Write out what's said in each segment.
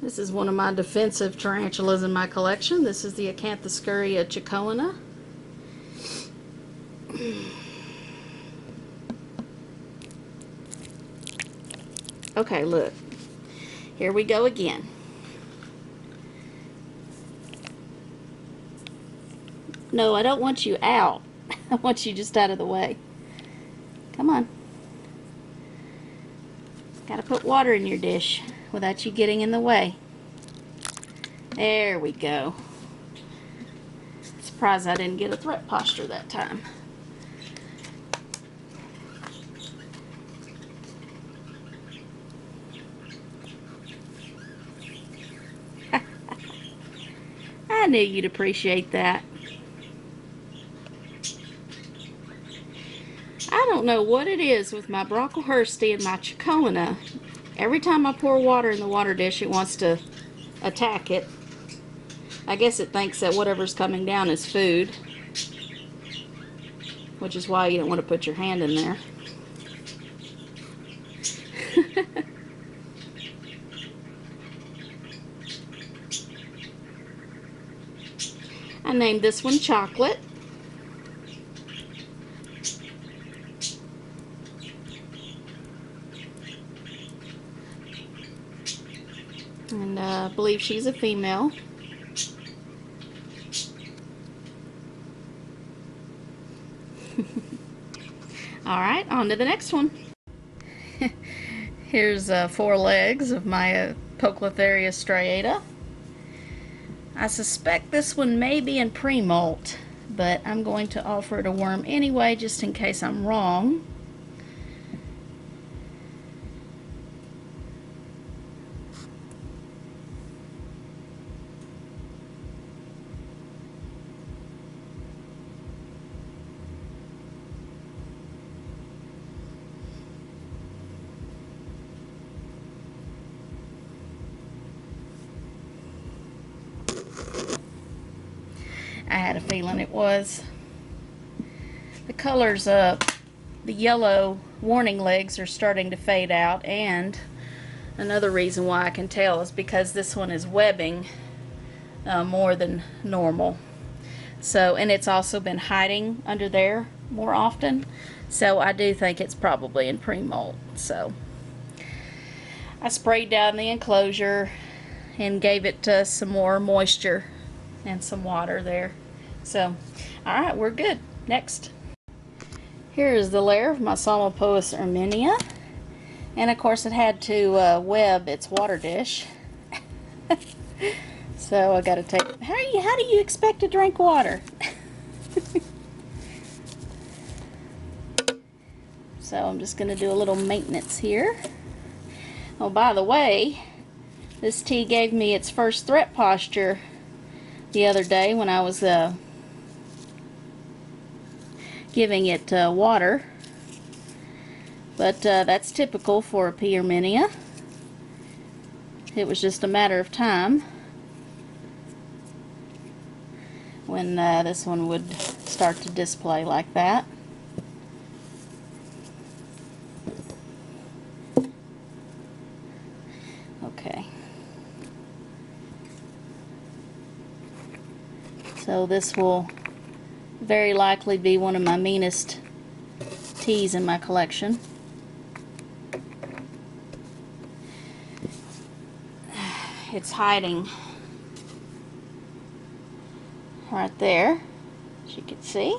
This is one of my defensive tarantulas in my collection. This is the Acanthus chicoina. Okay, look. Here we go again. No, I don't want you out. I want you just out of the way. Come on. Gotta put water in your dish without you getting in the way. There we go. Surprised I didn't get a threat posture that time. I knew you'd appreciate that. I don't know what it is with my Brackelae and my chicoina. Every time I pour water in the water dish, it wants to attack it. I guess it thinks that whatever's coming down is food, which is why you don't want to put your hand in there. I named this one Chocolate. And I believe she's a female. Alright, on to the next one. Here's 4 legs of my Pokelothario striata. I suspect this one may be in pre-molt, but I'm going to offer it a worm anyway, just in case I'm wrong. I had a feeling it was. The colors of the yellow warning legs are starting to fade out, and another reason why I can tell is because this one is webbing more than normal. So, and it's also been hiding under there more often, so I do think it's probably in pre-molt. So I sprayed down the enclosure and gave it some more moisture and some water there. So, alright, we're good. Next. Here is the lair of my Psalmopoeus erminia. And of course it had to web its water dish. So I gotta take, how do you expect to drink water? So I'm just gonna do a little maintenance here. Oh, by the way, this tea gave me its first threat posture the other day when I was giving it water, but that's typical for a P. erminia. It was just a matter of time when this one would start to display like that. Okay. So this will very likely be one of my meanest teas in my collection. It's hiding right there, as you can see.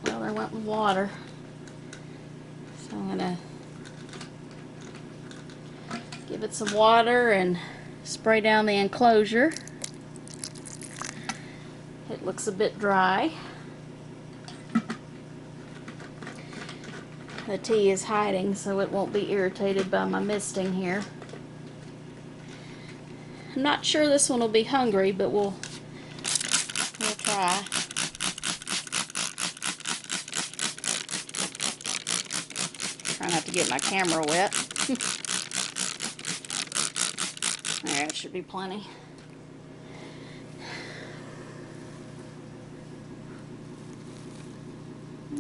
Well, I went with water, so I'm gonna give it some water and spray down the enclosure. It looks a bit dry. The tea is hiding, so it won't be irritated by my misting here. I'm not sure this one will be hungry, but we'll try. Try not to get my camera wet. There, it should be plenty.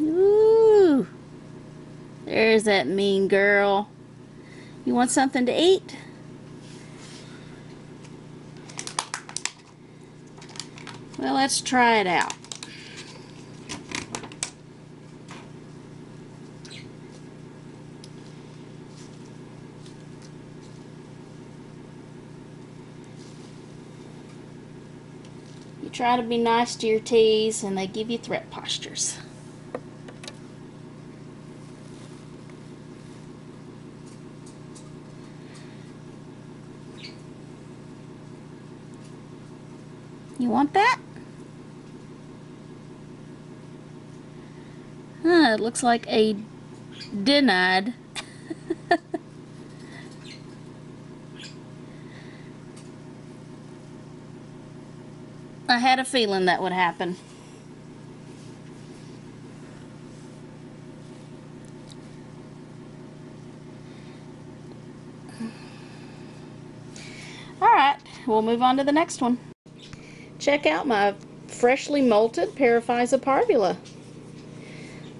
Ooh, there's that mean girl. You want something to eat? Well, let's try it out. You try to be nice to your teas and they give you threat postures. You want that? Huh, it looks like a denied. I had a feeling that would happen. Alright, we'll move on to the next one. Check out my freshly molted Paraphysa parvula.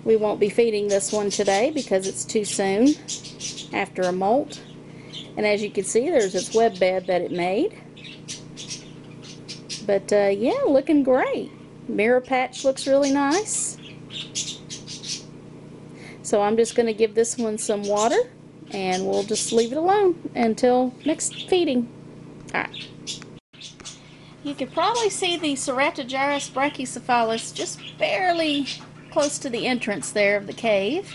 We won't be feeding this one today because it's too soon after a molt. And as you can see, there's its web bed that it made. But yeah, looking great. Mirror patch looks really nice. So I'm just going to give this one some water and we'll just leave it alone until next feeding. Alright. You could probably see the Cerreta Jairus brachycephalus just barely close to the entrance there of the cave.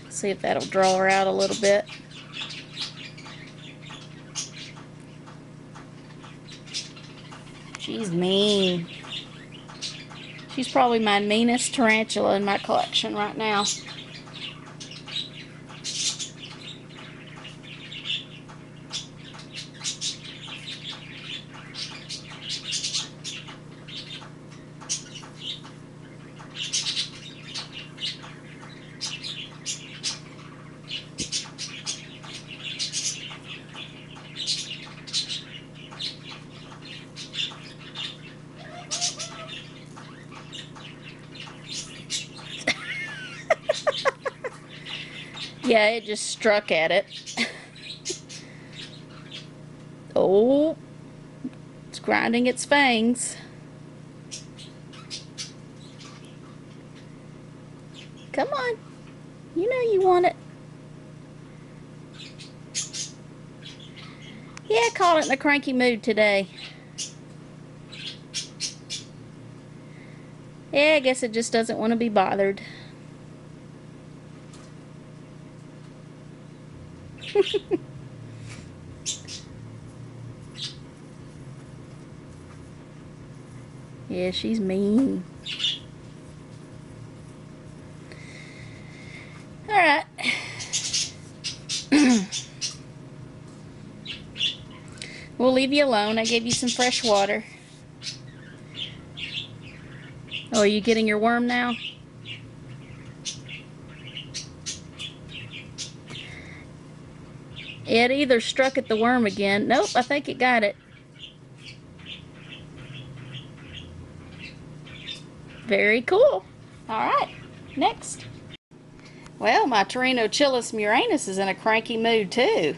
See if that'll draw her out a little bit. She's mean. She's probably my meanest tarantula in my collection right now. Yeah, it just struck at it. Oh, it's grinding its fangs. Come on. You know you want it. Yeah, I caught it in a cranky mood today. Yeah, I guess it just doesn't want to be bothered. Yeah, she's mean. Alright. We'll leave you alone. I gave you some fresh water. Oh, are you getting your worm now? It either struck at the worm again. Nope, I think it got it. Very cool. Alright, next. Well, my Torinochillin Uranus is in a cranky mood too.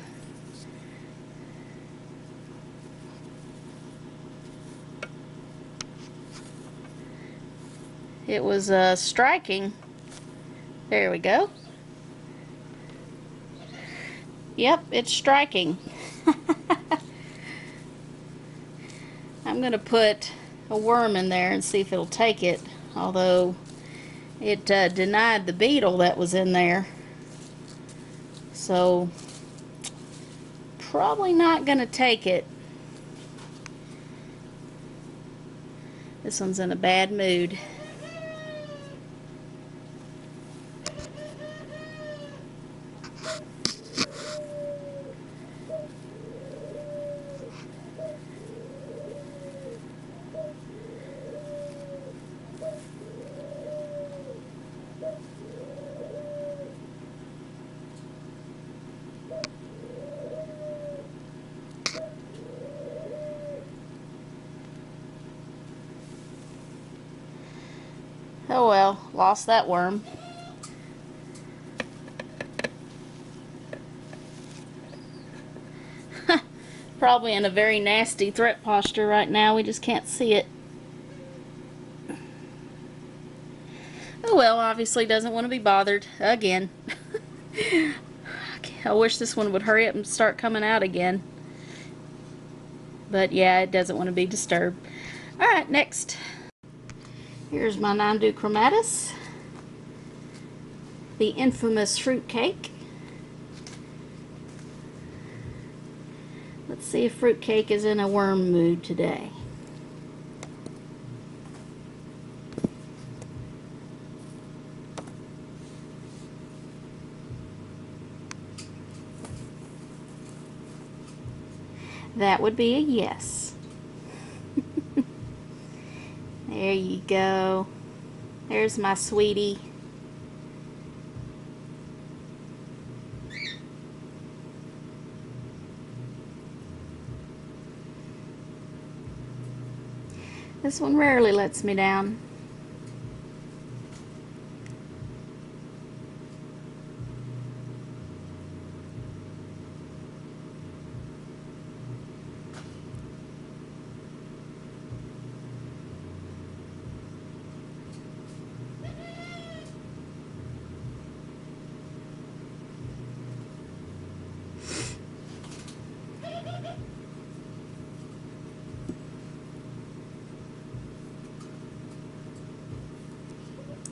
It was striking. There we go. Yep, it's striking. I'm going to put a worm in there and see if it'll take it, although it denied the beetle that was in there. So, probably not going to take it. This one's in a bad mood. Oh well, lost that worm. Probably in a very nasty threat posture right now. We just can't see it. Oh well, obviously doesn't want to be bothered again. I wish this one would hurry up and start coming out again. But yeah, it doesn't want to be disturbed. Alright, next. Here's my Nonduchromatus. The infamous fruitcake. Let's see if fruitcake is in a worm mood today. That would be a yes. There you go. There's my sweetie. This one rarely lets me down.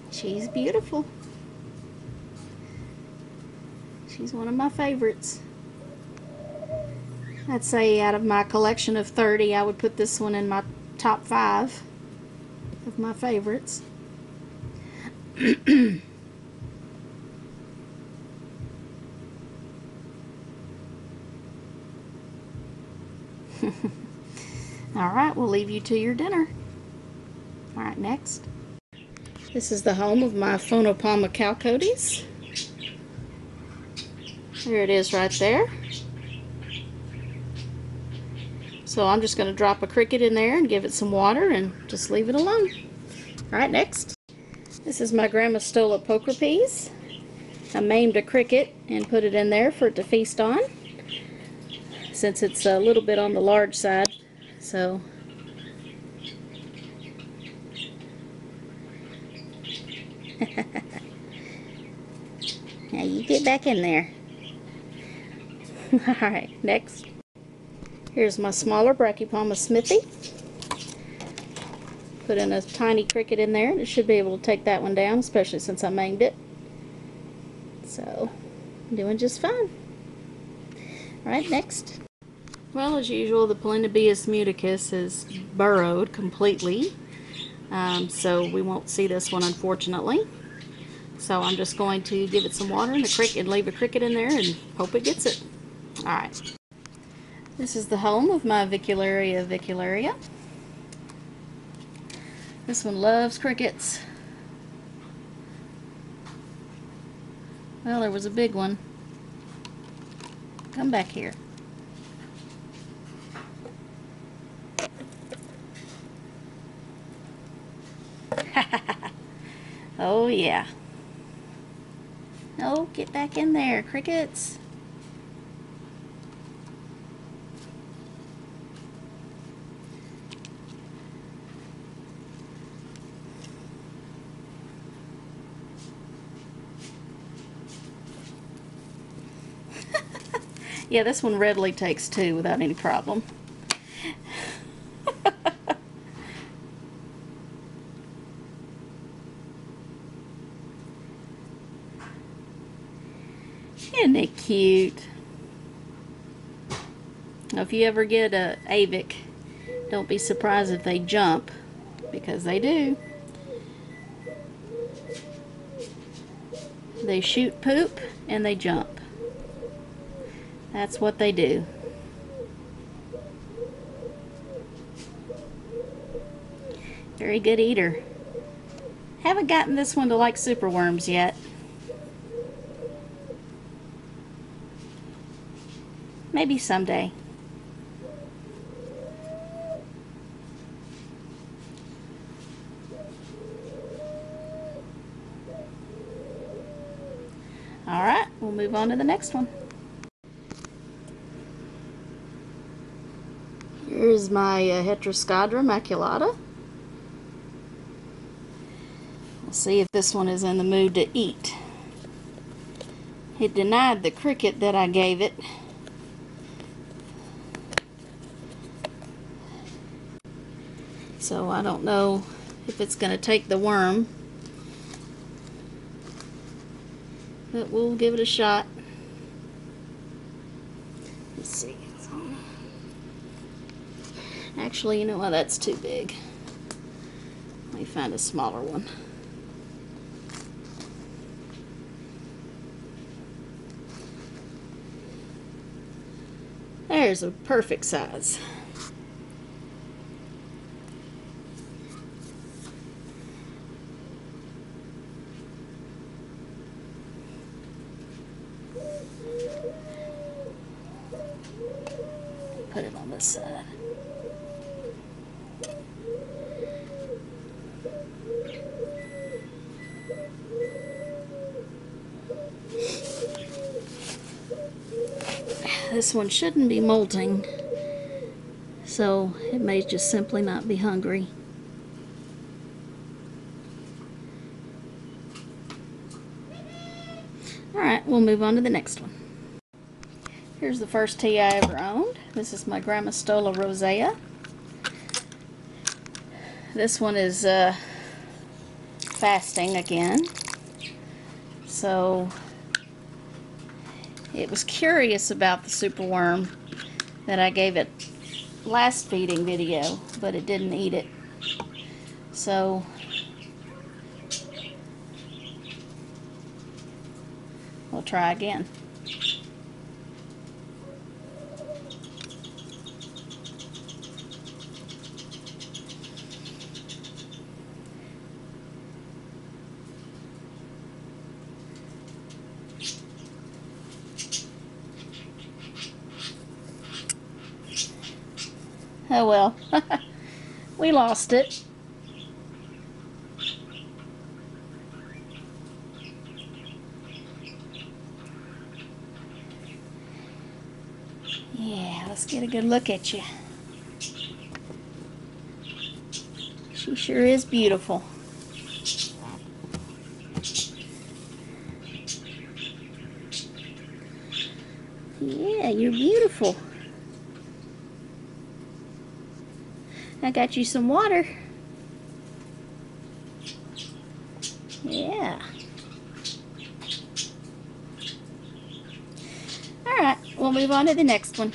She's beautiful. She's one of my favorites. I'd say out of my collection of 30, I would put this one in my top 5 of my favorites. Alright, we'll leave you to your dinner. Alright, next. This is the home of my Phonopalma cowcodes. There it is right there. So I'm just going to drop a cricket in there and give it some water and just leave it alone. Alright, next. This is my Grammostola poker peas. I maimed a cricket and put it in there for it to feast on, since it's a little bit on the large side. So now you get back in there. Alright, next. Here's my smaller Brackepalma smithy. Put in a tiny cricket in there and it should be able to take that one down, especially since I maimed it. So, I'm doing just fine. Alright, next. Well, as usual, the Polenta muticus is burrowed completely. So we won't see this one, unfortunately. So I'm just going to give it some water and a cricket and leave a cricket in there and hope it gets it. Alright. This is the home of my Vicularia. This one loves crickets. Well, there was a big one. Come back here. Oh yeah. Oh, get back in there, crickets. Yeah, this one readily takes 2 without any problem. Isn't it cute? Now, if you ever get a avic, don't be surprised if they jump, because they do. They shoot poop and they jump. That's what they do. Very good eater. Haven't gotten this one to like superworms yet. Maybe someday. move on to the next one. Here's my Hetero Squadra maculata. Let's see if this one is in the mood to eat. It denied the cricket that I gave it. So I don't know if it's going to take the worm, but we'll give it a shot. Let's see. Actually, you know what? That's too big. Let me find a smaller one. There's a perfect size. Put it on this side. This one shouldn't be molting, so it may just simply not be hungry. Alright, we'll move on to the next one. Here's the first tea I ever owned. This is my Grammostola Rosea. This one is fasting again. So it was curious about the superworm that I gave it last feeding video, but it didn't eat it. So we'll try again. Oh well, we lost it. Yeah, let's get a good look at you. She sure is beautiful. Yeah, you're beautiful. I got you some water. Yeah. Alright, we'll move on to the next one.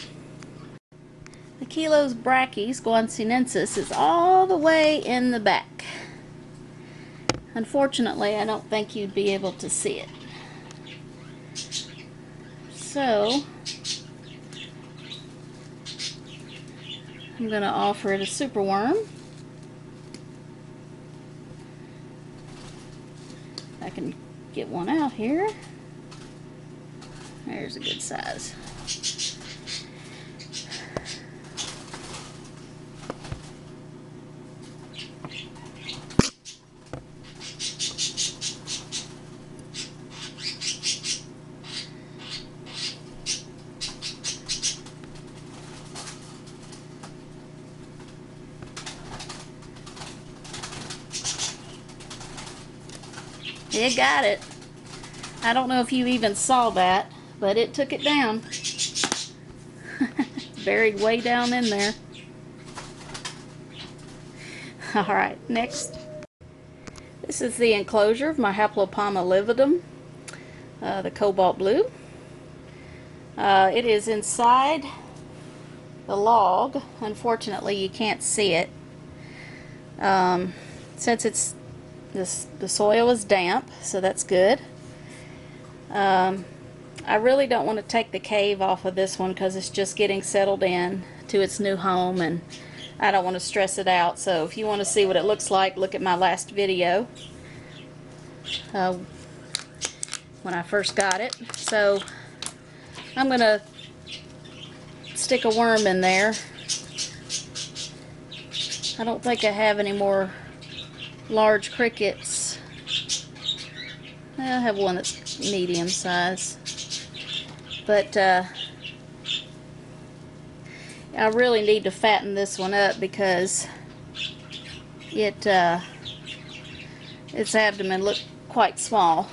The Kilos Brackelae Squadra is all the way in the back. Unfortunately, I don't think you'd be able to see it. So I'm going to offer it a superworm. I can get one out here. There's a good size. It got it. I don't know if you even saw that, but it took it down. Buried way down in there. Alright, next. This is the enclosure of my Hatwill Palma lividum, the cobalt blue. It is inside the log. Unfortunately, you can't see it. Since it's the soil is damp, so that's good. I really don't want to take the cave off of this one because it's just getting settled in to its new home, and I don't want to stress it out. So if you want to see what it looks like, look at my last video when I first got it. So I'm going to stick a worm in there. I don't think I have any more large crickets. I have one that's medium size. But I really need to fatten this one up because its abdomen looked quite small.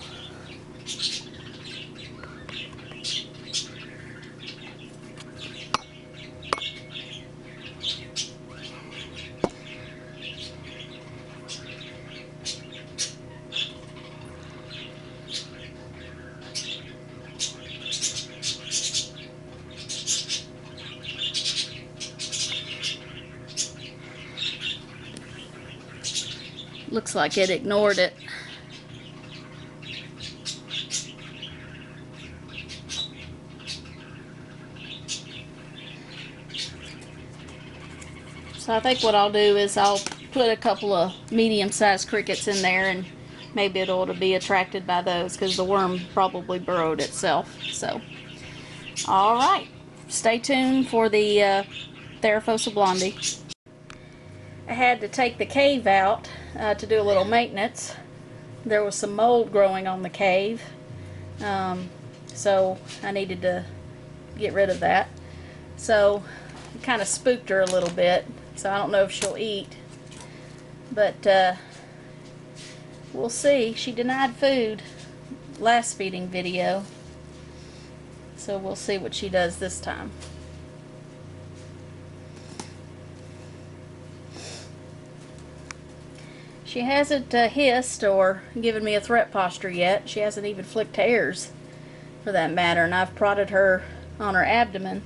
Looks like it ignored it. So I think what I'll do is I'll put a couple of medium-sized crickets in there, and maybe it'll be attracted by those because the worm probably burrowed itself. So, alright, stay tuned for the Theraphosa blondie. I had to take the cave out to do a little maintenance. There was some mold growing on the cave, so I needed to get rid of that. So it kind of spooked her a little bit, so I don't know if she'll eat, but we'll see. She denied food last feeding video, so we'll see what she does this time. She hasn't hissed or given me a threat posture yet. She hasn't even flicked hairs, for that matter, and I've prodded her on her abdomen.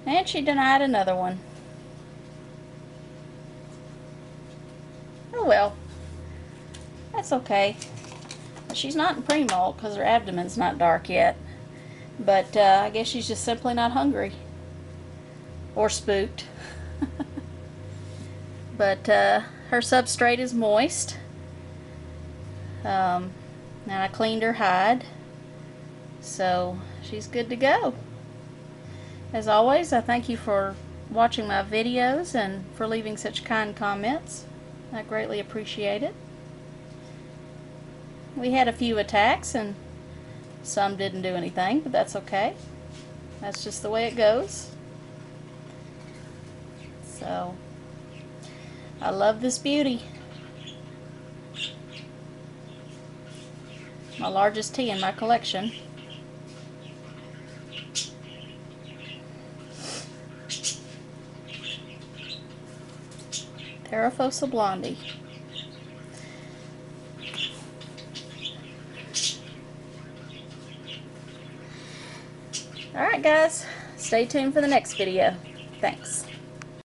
And she denied another one. Oh well, that's okay. She's not in pre-molt because her abdomen's not dark yet. But I guess she's just simply not hungry. Or spooked. But her substrate is moist. And I cleaned her hide. So she's good to go. As always, I thank you for watching my videos and for leaving such kind comments. I greatly appreciate it. We had a few attacks and some didn't do anything, but that's okay. That's just the way it goes. So, I love this beauty. My largest tea in my collection. Theraphosa blondie. Alright guys, stay tuned for the next video.